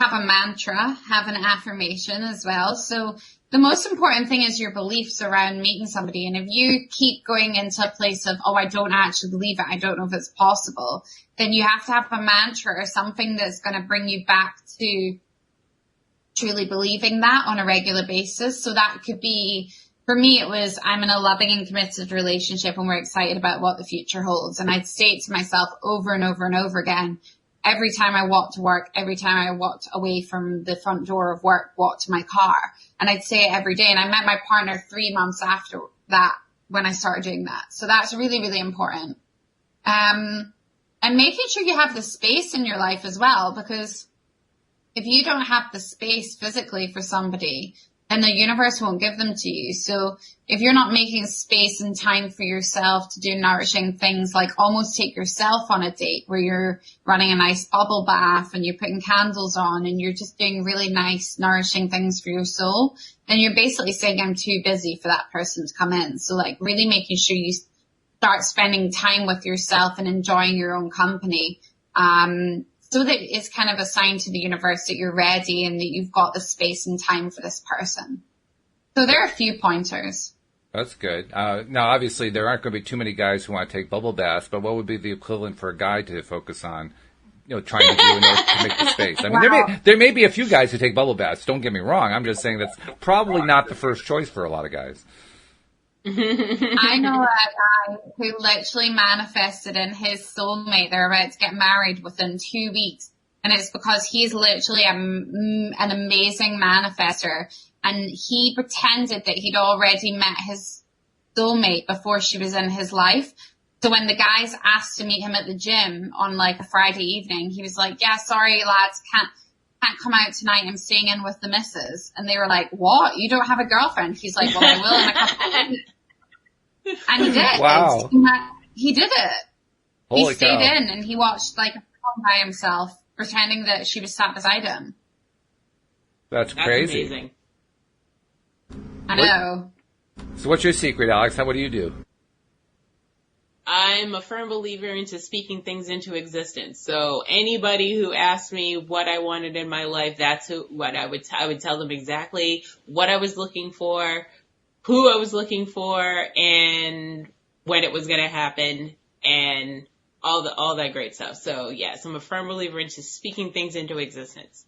have a mantra, have an affirmation as well. So the most important thing is your beliefs around meeting somebody. And if you keep going into a place of, oh, I don't actually believe it, I don't know if it's possible, then you have to have a mantra or something that's going to bring you back to truly believing that on a regular basis. So that could be, for me, it was, I'm in a loving and committed relationship and we're excited about what the future holds. And I'd say it to myself over and over and over again. Every time I walked to work, every time I walked away from the front door of work, walked to my car. And I'd say it every day. And I met my partner 3 months after that when I started doing that. So that's really, really important. And making sure you have the space in your life as well, because if you don't have the space physically for somebody, then the universe won't give them to you. So if you're not making space and time for yourself to do nourishing things, like almost take yourself on a date where you're running a nice bubble bath and you're putting candles on and you're just doing really nice, nourishing things for your soul, then you're basically saying, I'm too busy for that person to come in. So like really making sure you start spending time with yourself and enjoying your own company. So that it's kind of a sign to the universe that you're ready and that you've got the space and time for this person. So there are a few pointers. That's good. Now, obviously, there aren't going to be too many guys who want to take bubble baths, but what would be the equivalent for a guy to focus on, trying to do in order to make the space? I mean, there may be a few guys who take bubble baths. Don't get me wrong. I'm just saying that's probably not the first choice for a lot of guys. I know a guy who literally manifested in his soulmate. They're about to get married within 2 weeks. And it's because he's literally an amazing manifester. And he pretended that he'd already met his soulmate before she was in his life. So when the guys asked to meet him at the gym on like a Friday evening, he was like, yeah, sorry lads, can't come out tonight. I'm staying in with the missus. And they were like, what? You don't have a girlfriend? He's like, well, I will in a couple of weeks. And he did. Wow. He did it. Holy he stayed cow. in and he watched like a film by himself, pretending that she was sat beside him. That's crazy. Amazing. I know. So what's your secret, Alyx? What do you do? I'm a firm believer into speaking things into existence. So anybody who asked me what I wanted in my life, that's what I would tell them exactly what I was looking for, who I was looking for, and when it was going to happen, and all that great stuff. So yes, I'm a firm believer into speaking things into existence.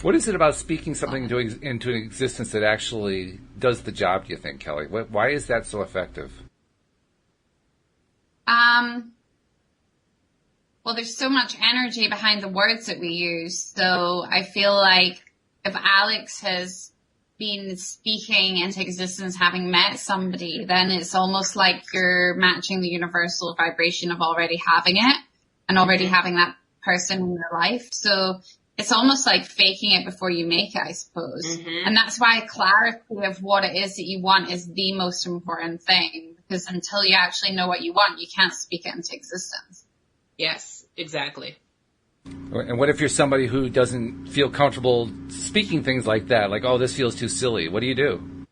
What is it about speaking something into existence that actually does the job, do you think, Kelly? Why is that so effective? Well, there's so much energy behind the words that we use. So I feel like if Alyx has been speaking into existence, having met somebody, then it's almost like you're matching the universal vibration of already having it and already having that person in your life. So it's almost like faking it before you make it, I suppose. Mm-hmm. And that's why clarity of what it is that you want is the most important thing, because until you actually know what you want, you can't speak it into existence. Yes, exactly. And what if you're somebody who doesn't feel comfortable speaking things like that? Like, oh, this feels too silly. What do you do?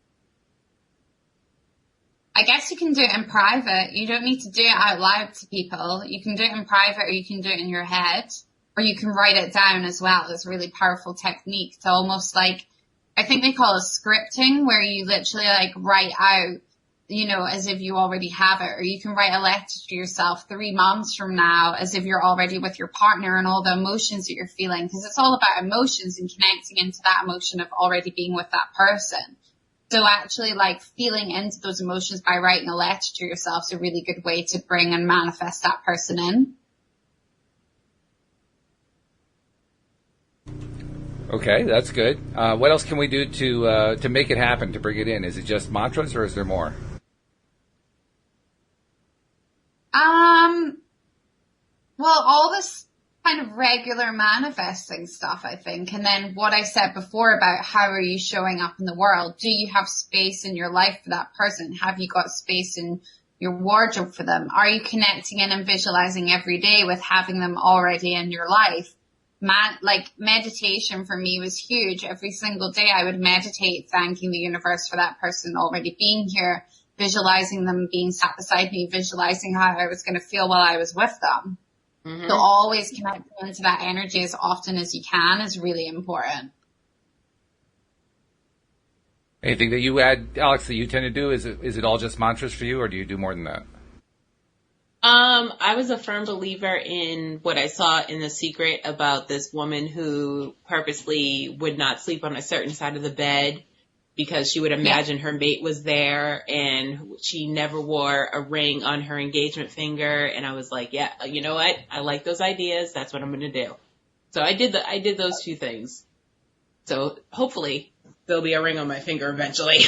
I guess you can do it in private. You don't need to do it out loud to people. You can do it in private, or you can do it in your head, or you can write it down as well. It's a really powerful technique to almost like, I think they call it scripting, where you literally like write out, you know, as if you already have it, or you can write a letter to yourself 3 months from now as if you're already with your partner and all the emotions that you're feeling, because it's all about emotions and connecting into that emotion of already being with that person. So actually like feeling into those emotions by writing a letter to yourself is a really good way to bring and manifest that person in. Okay, that's good. What else can we do to make it happen, to bring it in? Is it just mantras, or is there more? Well, all this kind of regular manifesting stuff, I think. And then what I said before about how are you showing up in the world? Do you have space in your life for that person? Have you got space in your wardrobe for them? Are you connecting in and visualizing every day with having them already in your life? Like meditation for me was huge. Every single day I would meditate, thanking the universe for that person already being here, visualizing them being sat beside me, visualizing how I was going to feel while I was with them. Mm-hmm. So always connecting into that energy as often as you can is really important. Anything that you add, Alyx, that you tend to do? Is it all just mantras for you, or do you do more than that? I was a firm believer in what I saw in The Secret about this woman who purposely would not sleep on a certain side of the bed because she would imagine her mate was there, and she never wore a ring on her engagement finger. And I was like, yeah, you know what? I like those ideas. That's what I'm going to do. So I did those 2 things. So hopefully there'll be a ring on my finger eventually.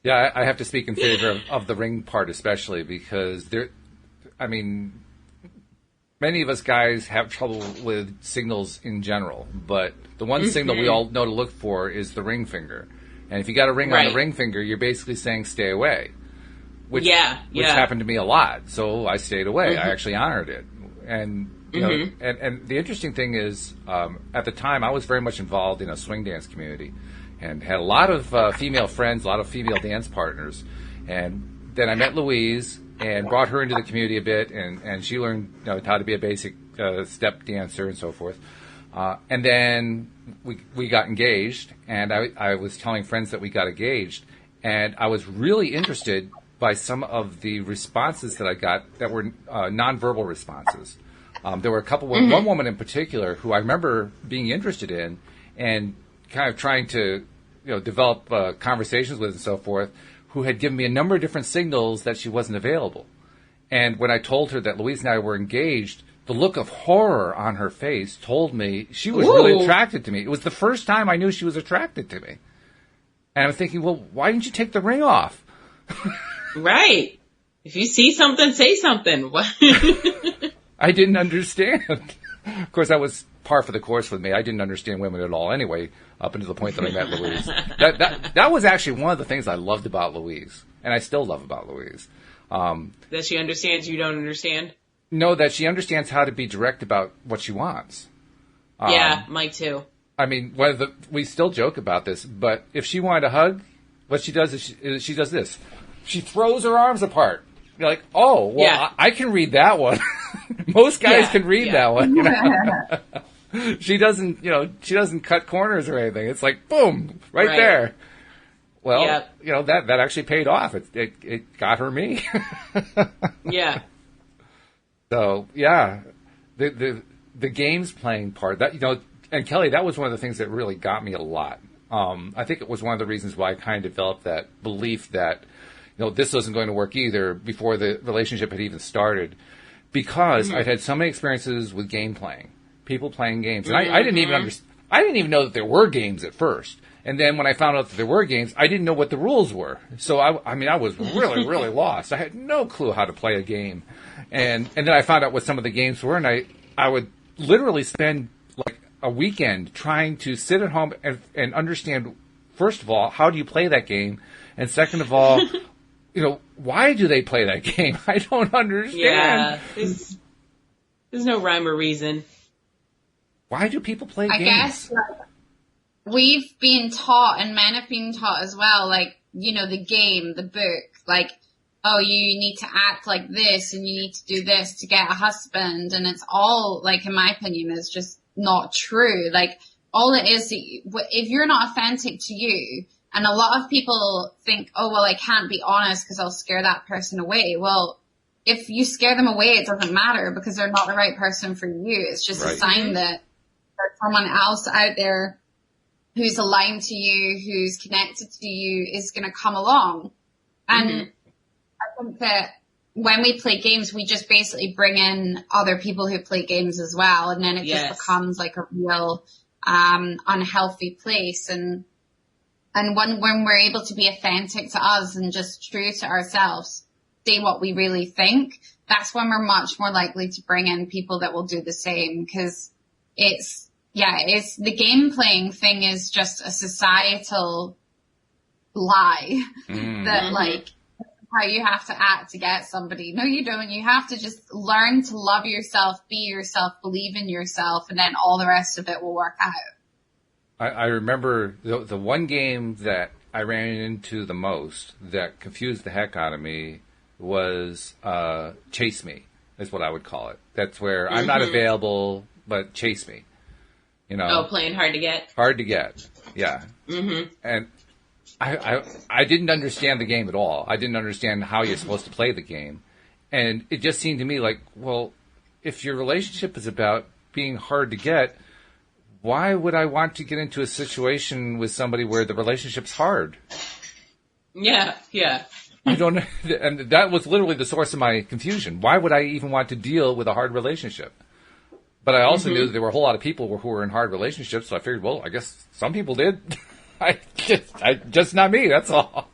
Yeah, I have to speak in favor of the ring part, especially because many of us guys have trouble with signals in general, but the one signal we all know to look for is the ring finger. And if you got a ring on the ring finger, you're basically saying stay away, which happened to me a lot. So I stayed away. I actually honored it. And you know, and the interesting thing is, at the time I was very much involved in a swing dance community, and had a lot of female friends, a lot of female dance partners. And then I met Louise and brought her into the community a bit, and she learned how to be a basic step dancer and so forth. And then we got engaged, and I was telling friends that we got engaged, and I was really interested by some of the responses that I got that were nonverbal responses. There were a couple, one woman in particular who I remember being interested in and kind of trying to develop conversations with and so forth, who had given me a number of different signals that she wasn't available. And when I told her that Louise and I were engaged, the look of horror on her face told me she was really attracted to me. It was the first time I knew she was attracted to me. And I'm thinking, well, why didn't you take the ring off? Right. If you see something, say something. I didn't understand. Of course, that was par for the course with me. I didn't understand women at all anyway, up until the point that I met Louise. That was actually one of the things I loved about Louise, and I still love about Louise. That she understands you don't understand? No, that she understands how to be direct about what she wants. Yeah, Mike too. I mean, we still joke about this, but if she wanted a hug, what she does is she does this. She throws her arms apart. You're like, oh, well, I can read that one. Most guys can read that one. She doesn't cut corners or anything. It's like, boom, right there. Well, that actually paid off. It got her me. Yeah. So, yeah, the games playing part, that, and Kelly, that was one of the things that really got me a lot. I think it was one of the reasons why I kind of developed that belief that, this wasn't going to work either before the relationship had even started, because I'd had so many experiences with game playing, people playing games, and I didn't even know that there were games at first. And then when I found out that there were games, I didn't know what the rules were. So I was really, really lost. I had no clue how to play a game. And then I found out what some of the games were, and I would literally spend like a weekend trying to sit at home and understand, first of all, how do you play that game? And second of all, why do they play that game? I don't understand. Yeah, there's no rhyme or reason. Why do people play games? I guess we've been taught, and men have been taught as well, like, the game, the book, like, oh, you need to act like this and you need to do this to get a husband. And it's all, like, in my opinion, is just not true. Like, all it is, if you're not authentic to you, and a lot of people think, oh, well, I can't be honest because I'll scare that person away. Well, if you scare them away, it doesn't matter because they're not the right person for you. It's just a sign that there's someone else out there who's aligned to you, who's connected to you, is going to come along. And I think that when we play games, we just basically bring in other people who play games as well. And then it just becomes like a real unhealthy place. And when we're able to be authentic to us and just true to ourselves, say what we really think, that's when we're much more likely to bring in people that will do the same. Because it's the game playing thing is just a societal lie that like how you have to act to get somebody. No, you don't. You have to just learn to love yourself, be yourself, believe in yourself, and then all the rest of it will work out. I remember the one game that I ran into the most that confused the heck out of me was Chase Me, is what I would call it. That's where I'm not available, but chase me. Playing hard to get. Hard to get, yeah. And I didn't understand the game at all. I didn't understand how you're supposed to play the game. And it just seemed to me like, well, if your relationship is about being hard to get, why would I want to get into a situation with somebody where the relationship's hard? Yeah. I don't know. And that was literally the source of my confusion. Why would I even want to deal with a hard relationship? But I also knew that there were a whole lot of people who were in hard relationships, so I figured, well, I guess some people did. I just not me, that's all.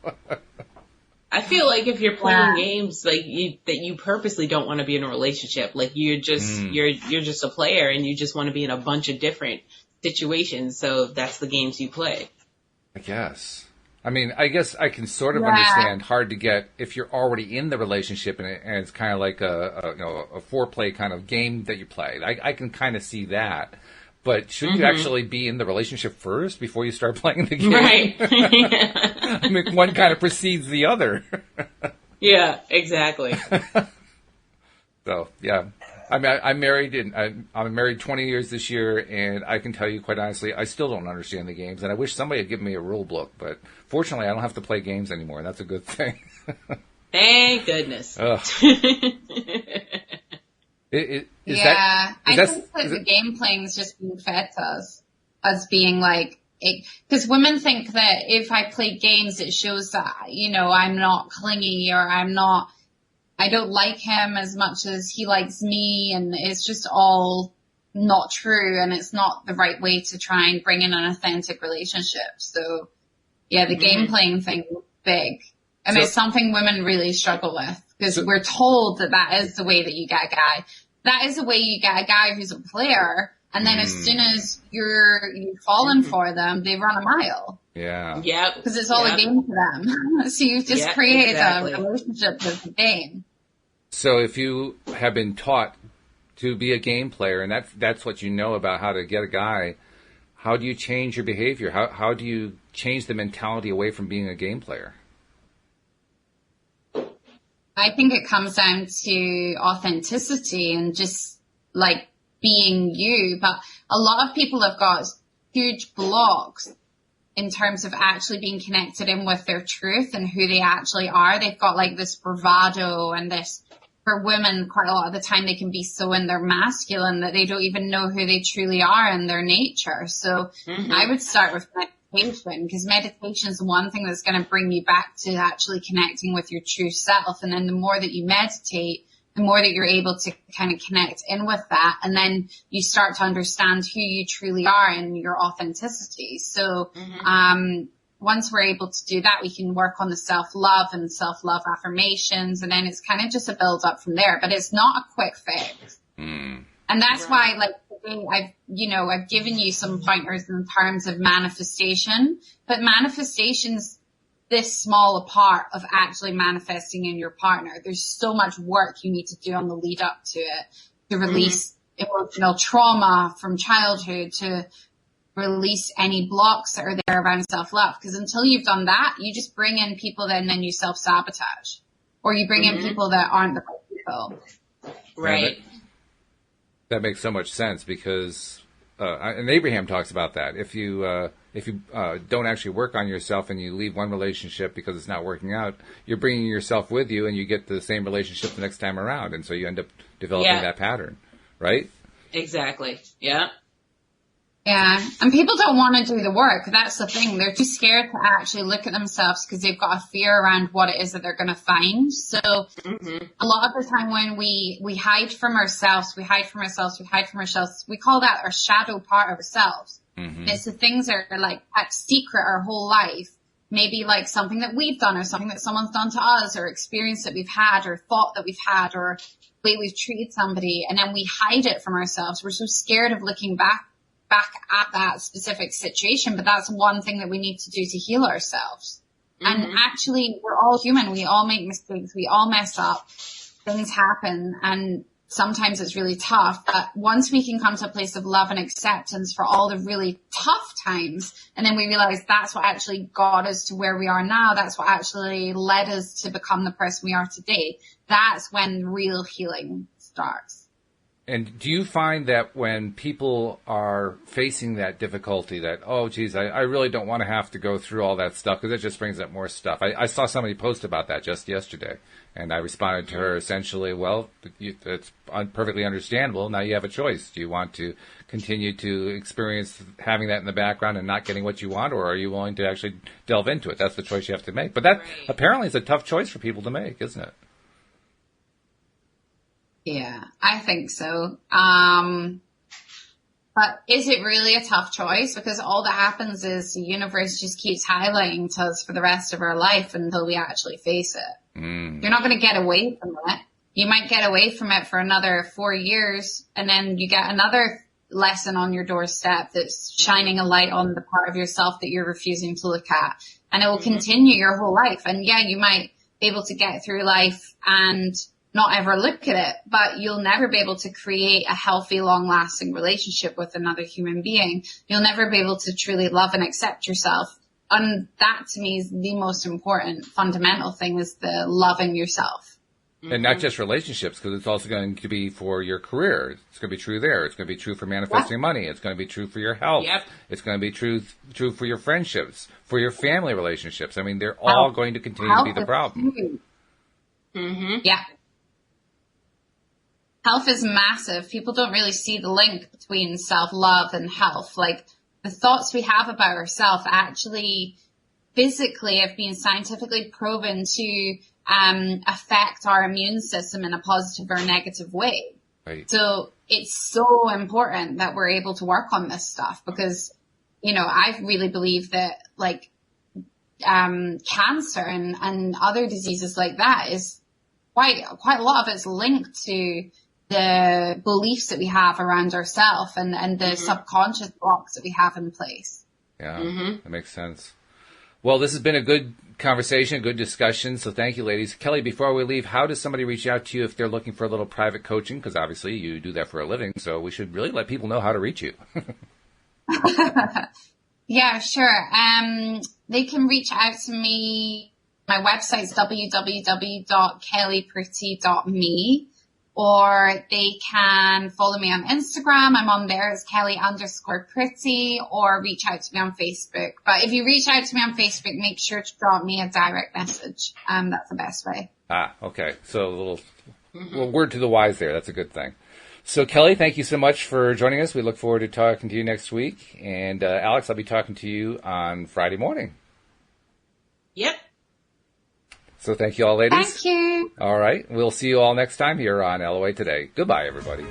I feel like if you're playing games like that you purposely don't want to be in a relationship, like you're just you're just a player and you just want to be in a bunch of different situations, so that's the games you play. I guess. I mean, I guess I can sort of understand hard to get if you're already in the relationship and it's kind of like a foreplay kind of game that you play. I can kind of see that. But shouldn't you actually be in the relationship first before you start playing the game? Right. I mean, one kind of precedes the other. Yeah, exactly. So, yeah. I mean, I'm married, and I'm married 20 years this year, and I can tell you quite honestly, I still don't understand the games, and I wish somebody had given me a rule book, but fortunately, I don't have to play games anymore, and that's a good thing. Thank goodness. I think that the game playing is just being fed to us as being like, because women think that if I play games, it shows that, I'm not clingy or I don't like him as much as he likes me, and it's just all not true, and it's not the right way to try and bring in an authentic relationship. So, yeah, the game playing thing is big. I mean, it's something women really struggle with, because we're told that is the way that you get a guy. That is the way you get a guy who's a player, and then as soon as you've fallen for them, they run a mile. Yeah. Yep. Because it's all a game to them. So you've just created a relationship with the game. So if you have been taught to be a game player, and that's what you know about how to get a guy, how do you change your behavior? How do you change the mentality away from being a game player? I think it comes down to authenticity and just like being you. But a lot of people have got huge blocks in terms of actually being connected in with their truth and who they actually are. They've got like this bravado, and this, for women, quite a lot of the time they can be so in their masculine that they don't even know who they truly are in their nature. So I would start with meditation, because meditation is one thing that's going to bring you back to actually connecting with your true self. And then the more that you meditate, the more that you're able to kind of connect in with that. And then you start to understand who you truly are and your authenticity. So, once we're able to do that, we can work on the self-love and self-love affirmations. And then it's kind of just a build up from there, but it's not a quick fix. And that's why, like, day, I've given you some pointers in terms of manifestation, but manifestation's this small a part of actually manifesting in your partner. There's so much work you need to do on the lead up to it to release emotional trauma from childhood, to release any blocks that are there around self-love. Because until you've done that, you just bring in people that and then you self-sabotage. Or you bring in people that aren't the right people. Right. That makes so much sense because, and Abraham talks about that. If you don't actually work on yourself and you leave one relationship because it's not working out, you're bringing yourself with you and you get the same relationship the next time around. And so you end up developing that pattern, right? Exactly. Yeah. Yeah, and people don't want to do the work. That's the thing. They're too scared to actually look at themselves because they've got a fear around what it is that they're going to find. So a lot of the time when we hide from ourselves, we call that our shadow part of ourselves. It's the things that are like kept secret our whole life. Maybe like something that we've done or something that someone's done to us or experience that we've had or thought that we've had or the way we've treated somebody. And then we hide it from ourselves. We're so scared of looking back at that specific situation, but that's one thing that we need to do to heal ourselves. And actually, we're all human. We all make mistakes. We all mess up. Things happen, and sometimes it's really tough. But once we can come to a place of love and acceptance for all the really tough times, and then we realize that's what actually got us to where we are now, that's what actually led us to become the person we are today, that's when real healing starts. And do you find that when people are facing that difficulty that, oh, geez, I really don't want to have to go through all that stuff because it just brings up more stuff. I saw somebody post about that just yesterday, and I responded to her essentially, well, it's perfectly understandable. Now you have a choice. Do you want to continue to experience having that in the background and not getting what you want, or are you willing to actually delve into it? That's the choice you have to make. But that apparently is a tough choice for people to make, isn't it? Yeah, I think so. But is it really a tough choice? Because all that happens is the universe just keeps highlighting to us for the rest of our life until we actually face it. You're not going to get away from it. You might get away from it for another 4 years, and then you get another lesson on your doorstep that's shining a light on the part of yourself that you're refusing to look at. And it will continue your whole life. And yeah, you might be able to get through life and not ever look at it, but you'll never be able to create a healthy, long-lasting relationship with another human being. You'll never be able to truly love and accept yourself. And that, to me, is the most important, fundamental thing, is the loving yourself. And not just relationships, because it's also going to be for your career. It's going to be true there. It's going to be true for manifesting money. It's going to be true for your health. It's going to be true for your friendships, for your family relationships. I mean, they're all going to continue to be the problem. Yeah. Health is massive. People don't really see the link between self-love and health. Like, the thoughts we have about ourselves actually physically have been scientifically proven to affect our immune system in a positive or negative way. Right. So it's so important that we're able to work on this stuff because, you know, I really believe that like cancer and other diseases like that is quite a lot of it's linked to the beliefs that we have around ourselves and the subconscious blocks that we have in place. Yeah, that makes sense. Well, this has been a good conversation, a good discussion, so thank you, ladies. Kelly, before we leave, how does somebody reach out to you if they're looking for a little private coaching? Because obviously you do that for a living, so we should really let people know how to reach you. Yeah, sure. They can reach out to me. My website's www.kellypretty.me. Or they can follow me on Instagram. I'm on there as Kelly_pretty, or reach out to me on Facebook. But if you reach out to me on Facebook, make sure to drop me a direct message. That's the best way. Okay. So a little word to the wise there. That's a good thing. So Kelly, thank you so much for joining us. We look forward to talking to you next week. And Alyx, I'll be talking to you on Friday morning. Yep. So thank you all, ladies. Thank you. All right. We'll see you all next time here on LOA Today. Goodbye, everybody.